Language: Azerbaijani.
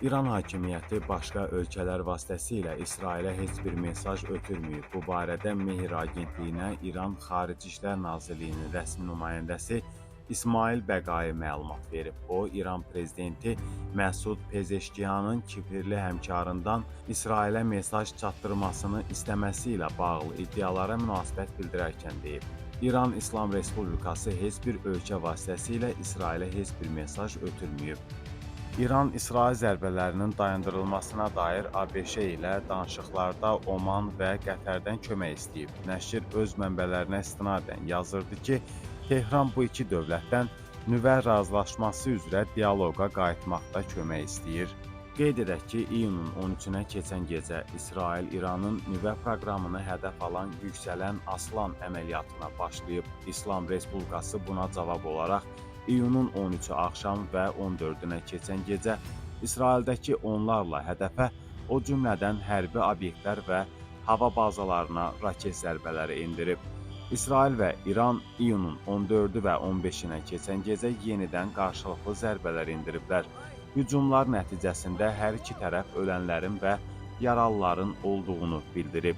İran hakimiyyəti başqa ölkələr vasitəsilə İsrailə heç bir mesaj ötürməyib. Bu barədə Mehr Agentliyinə İran Xarici İşlər Nazirliyinin rəsmi nümayəndəsi İsmail Bəqai məlumat verib. O, İran prezidenti Məsud Pezeşkiyanın Kiprli həmkarından İsrailə mesaj çatdırmasını istəməsi ilə bağlı iddialara münasibət bildirərkən deyib. İran İslam Respublikası heç bir ölkə vasitəsilə İsrailə heç bir mesaj ötürməyib. İran İsrail zərbələrinin dayandırılmasına dair ABŞ ilə danışıqlarda Oman və Qətərdən kömək istəyib. Nəşr öz mənbələrinə istinadən yazırdı ki, Tehran bu iki dövlətdən nüvə razılaşması üzrə dialoqa qayıtmaqda kömək istəyir. Qeyd edək ki, iyunun 13-nə keçən gecə İsrail İranın nüvə proqramını hədəf alan Yüksələn Aslan əməliyyatına başlayıb. İslam Respublikası buna cavab olaraq iyunun 13-ü axşam və 14-ünə keçən gecə İsraildəki onlarla hədəfə, o cümlədən hərbi obyektlər və hava bazalarına raket zərbələri endirib. İsrail və İran iyunun 14-ü və 15-nə keçən gecə yenidən qarşılıqlı zərbələr endiriblər. Hücumlar nəticəsində hər iki tərəf ölənlərin və yaralıların olduğunu bildirib.